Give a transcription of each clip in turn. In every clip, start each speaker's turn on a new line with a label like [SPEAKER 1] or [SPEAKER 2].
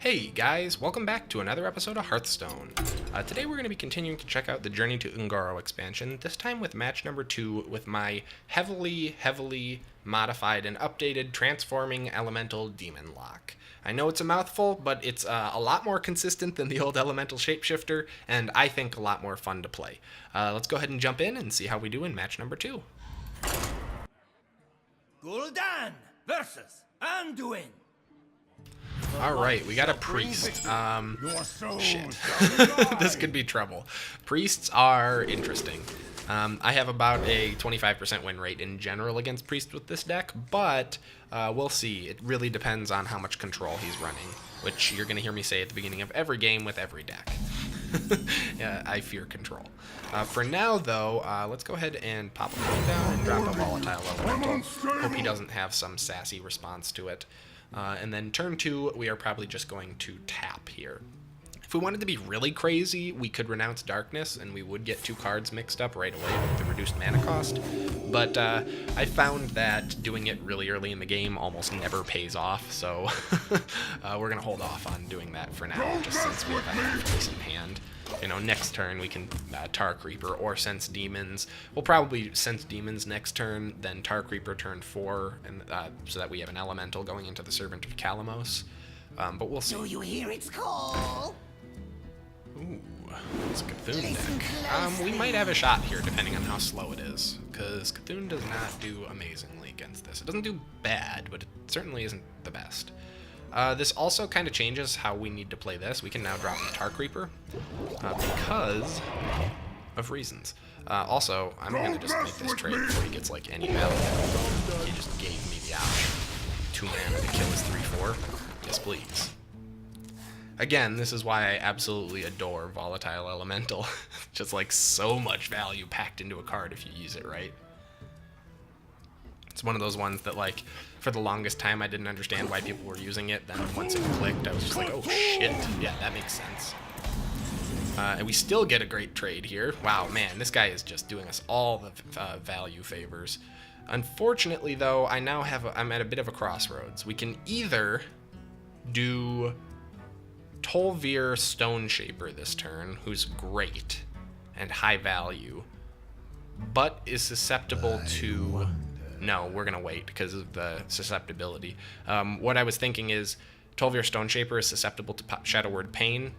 [SPEAKER 1] Hey guys, welcome back to another episode of Hearthstone. Today we're going to be continuing to check out the Journey to Ungaro expansion, this time with match number 2 with my heavily modified and updated Transforming Elemental Demonlock. I know it's a mouthful, but it's a lot more consistent than the old Elemental Shapeshifter, and I think a lot more fun to play. Let's go ahead and jump in and see how we do in match number 2.
[SPEAKER 2] Gul'dan versus Anduin.
[SPEAKER 1] Alright, we got a priest. Shit. This could be trouble. Priests are interesting. I have about a 25% win rate in general against priests with this deck, but we'll see. It really depends on how much control he's running, which you're going to hear me say at the beginning of every game with every deck. Yeah, I fear control. For now, though, let's go ahead and pop a coin down and drop a volatile elemental. Hope he doesn't have some sassy response to it. And then turn 2, we are probably just going to tap here. If we wanted to be really crazy, we could renounce Darkness, and we would get 2 cards mixed up right away with the reduced mana cost. But I found that doing it really early in the game almost never pays off, so we're going to hold off on doing that for now, just since we have a half-decent hand. You know, next turn we can Tar Creeper or Sense Demons. We'll probably Sense Demons next turn, then Tar Creeper turn 4, and so that we have an Elemental going into the Servant of Kalamos. But we'll see.
[SPEAKER 2] Do you hear its call?
[SPEAKER 1] Ooh, it's Cthulhu deck. We might have a shot here, depending on how slow it is, because Cthulhu does not do amazingly against this. It doesn't do bad, but it certainly isn't the best. This also kind of changes how we need to play this. We can now drop the Tar Creeper because of reasons. Also, I'm going to just make this trade before he gets like any value. He just gave me the option. 2 mana to kill his 3/4. Yes, please. Again, this is why I absolutely adore Volatile Elemental. Just like so much value packed into a card if you use it right. It's one of those ones that, like, for the longest time I didn't understand why people were using it. Then once it clicked, I was just like, oh shit, yeah, that makes sense. And we still get a great trade here. Wow, man, this guy is just doing us all the value favors. Unfortunately, though, I'm at a bit of a crossroads. We can either do Tol'vir Stone Shaper this turn, who's great and high value, but is susceptible to... No, we're going to wait because of the susceptibility. What I was thinking is Tol'vir Stone Shaper is susceptible to Shadow Word Pain.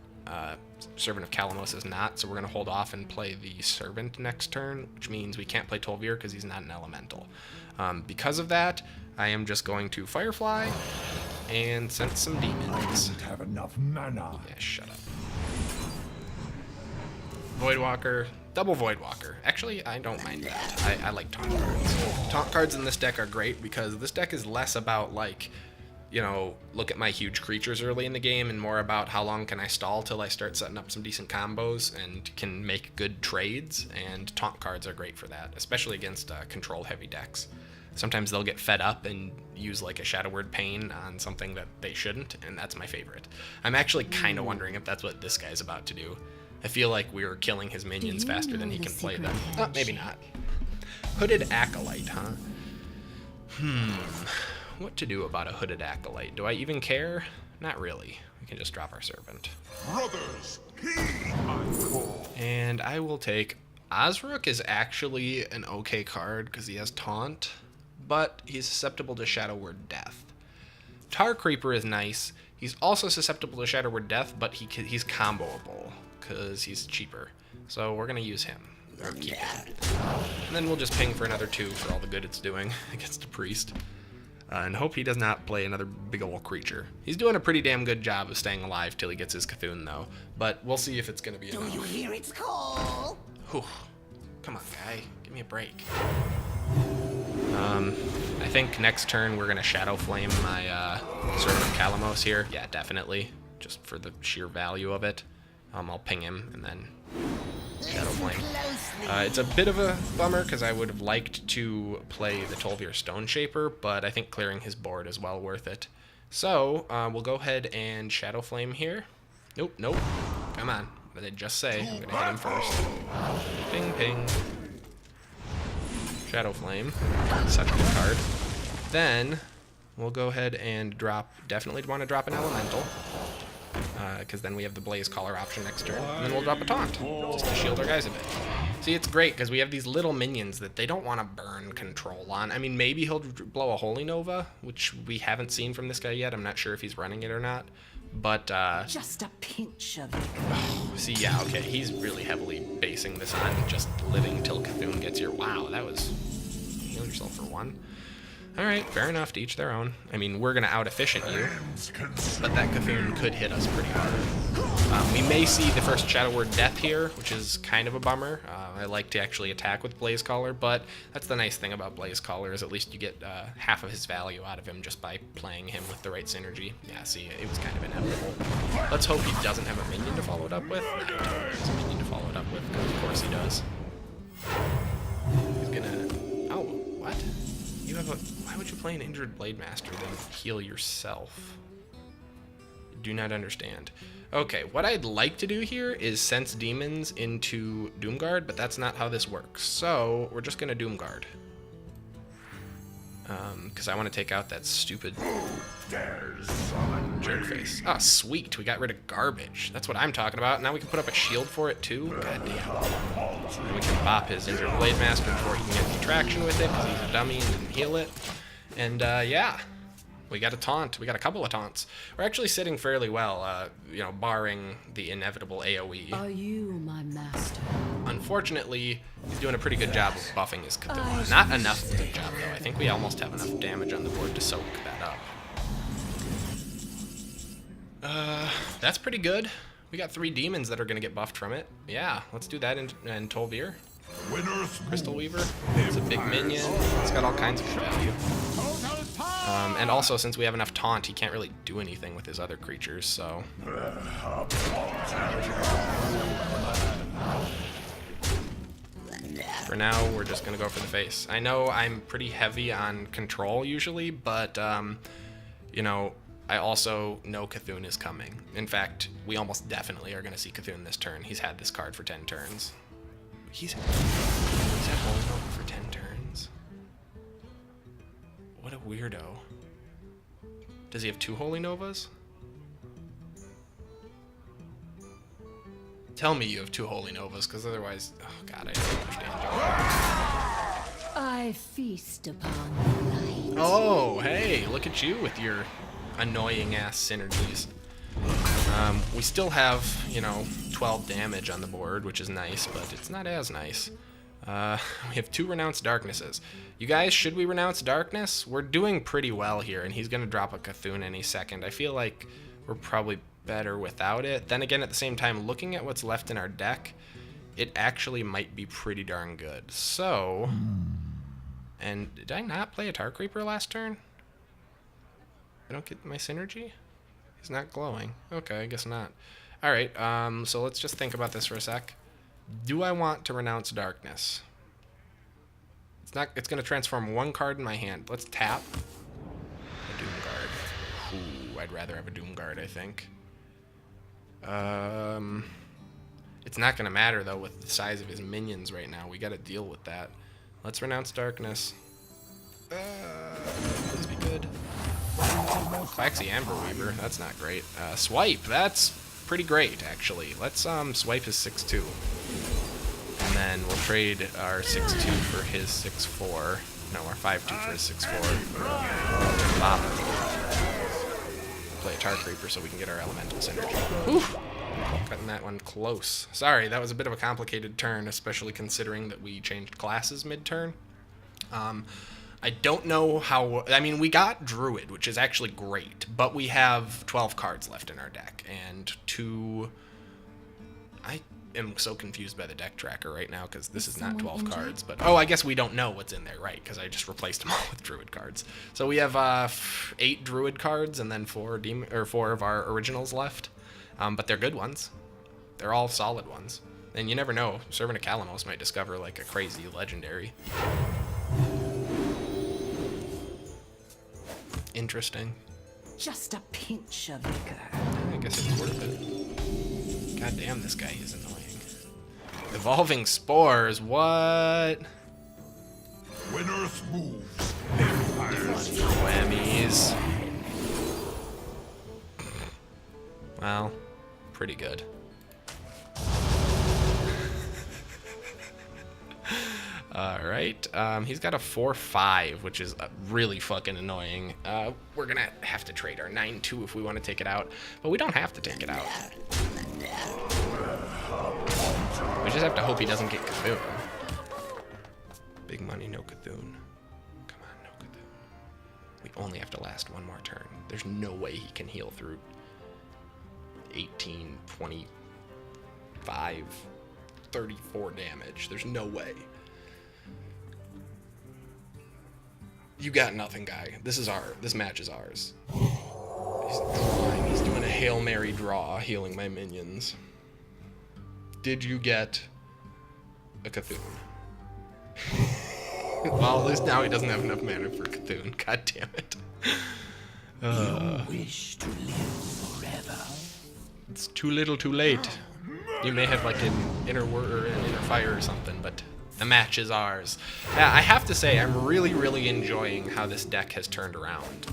[SPEAKER 1] Servant of Kalamos is not, so we're going to hold off and play the Servant next turn, which means we can't play Tol'vir because he's not an elemental. Because of that, I am just going to Firefly and sense some demons.
[SPEAKER 3] Don't have enough mana.
[SPEAKER 1] Yeah, shut up. Voidwalker. Double Voidwalker. Actually, I don't mind that. I like taunt cards. Taunt cards in this deck are great because this deck is less about, like, you know, look at my huge creatures early in the game and more about how long can I stall till I start setting up some decent combos and can make good trades, and taunt cards are great for that, especially against control-heavy decks. Sometimes they'll get fed up and use like a Shadow Word Pain on something that they shouldn't, and that's my favorite. I'm actually kind of wondering if that's what this guy's about to do. I feel like we were killing his minions faster than he can play them. Oh, maybe not. Hooded Acolyte, huh? What to do about a Hooded Acolyte? Do I even care? Not really. We can just drop our Servant.
[SPEAKER 3] Brothers,
[SPEAKER 1] And I will take... Azruk is actually an okay card because he has Taunt, but he's susceptible to Shadow Word Death. Tar Creeper is nice. He's also susceptible to Shadow Word Death, but he's comboable because he's cheaper. So we're going to use him. Or keep him. And then we'll just ping for another 2 for all the good it's doing against a priest. And hope he does not play another big ol' creature. He's doing a pretty damn good job of staying alive till he gets his Cthulhu, though. But we'll see if it's going to be enough.
[SPEAKER 2] Do you hear its call?
[SPEAKER 1] Whew. Come on, guy. Give me a break. I think next turn we're going to Shadow Flame my Servant of Kalamos here. Yeah, definitely. Just for the sheer value of it. I'll ping him and then Shadow Flame. It's a bit of a bummer because I would have liked to play the Tol'vir Stone Shaper, but I think clearing his board is well worth it. So, we'll go ahead and Shadow Flame here. Nope. Come on. What did I just say? I'm going to hit him first. Ping, ping. Shadow Flame. Such a good card. Then, we'll go ahead and drop... Definitely want to drop an Elemental. because then we have the Blaze Caller option next turn, and then we'll drop a taunt just to shield our guys a bit. See, it's great because we have these little minions that they don't want to burn control on. I mean, maybe he'll blow a Holy Nova, which we haven't seen from this guy yet. I'm not sure if he's running it or not. But,
[SPEAKER 4] just a pinch of it.
[SPEAKER 1] see, yeah, okay, he's really heavily basing this on just living till Cthulhu gets here. Wow, that was... Heal yourself for 1. Alright, fair enough, to each their own. I mean, we're going to out-efficient you, but that Cthulhu could hit us pretty hard. We may see the first Shadow Word Death here, which is kind of a bummer. I like to actually attack with Blaze Caller, but that's the nice thing about Blaze Caller, is at least you get half of his value out of him just by playing him with the right synergy. Yeah, see, it was kind of inevitable. Let's hope he doesn't have a minion to follow it up with. No, he totally has a minion to follow it up with, because of course he does. He's gonna... Oh, what? You have a... Why would you play an injured Blade Master then heal yourself? Do not understand. Okay, what I'd like to do here is sense demons into Doomguard, but that's not how this works. So we're just gonna Doomguard. Because I want to take out that stupid jerk face. Oh, sweet. We got rid of garbage. That's what I'm talking about. Now we can put up a shield for it, too. God damn. And we can bop his injured Blade Master before he can get any traction with it, because he's a dummy and didn't heal it. And, yeah. We got a taunt. We got a couple of taunts. We're actually sitting fairly well, you know, barring the inevitable AoE.
[SPEAKER 4] Are you my master?
[SPEAKER 1] Unfortunately, he's doing a pretty good job of buffing his Cthulhu. Not enough of a good job, though. I think we almost have enough damage on the board to soak that up. That's pretty good. We got 3 demons that are going to get buffed from it. Yeah, let's do that in Tolvir. Crystal Weaver. It's a big minion. It's got all kinds of good value. And also, since we have enough taunt, he can't really do anything with his other creatures, so... For now, we're just going to go for the face. I know I'm pretty heavy on control usually, but, you know, I also know Cthulhu is coming. In fact, we almost definitely are going to see Cthulhu this turn. He's had this card for 10 turns. He's had Holy Nova for 10 turns. What a weirdo. Does he have 2 Holy Novas? Tell me you have 2 Holy Novas, because otherwise... Oh god, I don't understand.
[SPEAKER 4] I feast upon the light.
[SPEAKER 1] Oh, hey, look at you with your annoying-ass synergies. We still have, you know, 12 damage on the board, which is nice, but it's not as nice. We have 2 Renounced Darknesses. You guys, should we Renounce Darkness? We're doing pretty well here, and he's going to drop a Cthulhu any second. I feel like we're probably better without it. Then again, at the same time, looking at what's left in our deck, it actually might be pretty darn good. So, and did I not play a Tar Creeper last turn? I don't get my synergy? He's not glowing. Okay, I guess not. Alright, so let's just think about this for a sec. Do I want to Renounce Darkness? It's going to transform 1 card in my hand. Let's tap a Doomguard. Ooh, I'd rather have a Doomguard, I think. It's not going to matter, though, with the size of his minions right now. We got to deal with that. Let's Renounce Darkness. Please be good. Waxy Amber Weaver, that's not great. Swipe, that's pretty great, actually. Let's swipe his 6/2. And then we'll trade our 6/2 for his 6/4. No, our 5/2 for his 6/4. Bop. Play a Tar Creeper so we can get our elemental synergy. Whew. Cutting that one close. Sorry, that was a bit of a complicated turn, especially considering that we changed classes mid-turn. I don't know how... I mean, we got Druid, which is actually great, but we have 12 cards left in our deck, and 2... I am so confused by the deck tracker right now, because this is not 12 cards, but... Oh, I guess we don't know what's in there, right, because I just replaced them all with Druid cards. So we have 8 Druid cards, and then 4 of our originals left, but they're good ones. They're all solid ones. And you never know, Servant of Kalamos might discover, like, a crazy legendary. Interesting.
[SPEAKER 4] Just a pinch of vigor.
[SPEAKER 1] I guess it's worth it. God damn, this guy is annoying. Evolving Spores, what?
[SPEAKER 3] Winner's moves.
[SPEAKER 1] Whammies. Well, pretty good. Alright, he's got a 4-5, which is really fucking annoying. We're gonna have to trade our 9-2 if we want to take it out, but we don't have to take it out. We just have to hope he doesn't get Cthulhu. Big money, no Cthulhu. Come on, no Cthulhu. We only have to last one more turn. There's no way he can heal through 18, 25, 34 damage. There's no way. You got nothing, guy. This match is ours. He's drawing. He's doing a Hail Mary draw, healing my minions. Did you get a Cthulhu? Well, at least now he doesn't have enough mana for Cthulhu. God damn it.
[SPEAKER 2] You wish to live forever.
[SPEAKER 1] It's too little, too late. You may have like an inner word or an inner fire or something, but the match is ours. Yeah, I have to say, I'm really, really enjoying how this deck has turned around.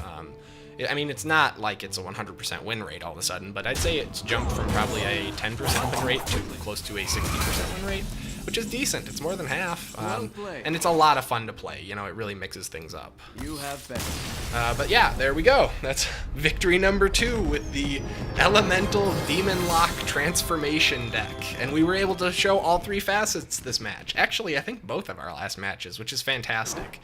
[SPEAKER 1] I mean, it's not like it's a 100% win rate all of a sudden, but I'd say it's jumped from probably a 10% win rate to close to a 60% win rate, which is decent. It's more than half, and it's a lot of fun to play. You know, it really mixes things up.
[SPEAKER 2] You have been.
[SPEAKER 1] But yeah, there we go. That's victory number 2 with the Elemental Demonlock Transformation deck. And we were able to show all 3 facets this match. Actually, I think both of our last matches, which is fantastic.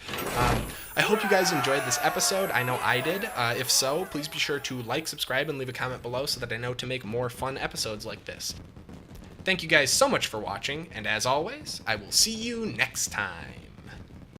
[SPEAKER 1] I hope you guys enjoyed this episode. I know I did. If so, please be sure to like, subscribe, and leave a comment below so that I know to make more fun episodes like this. Thank you guys so much for watching, and as always, I will see you next time.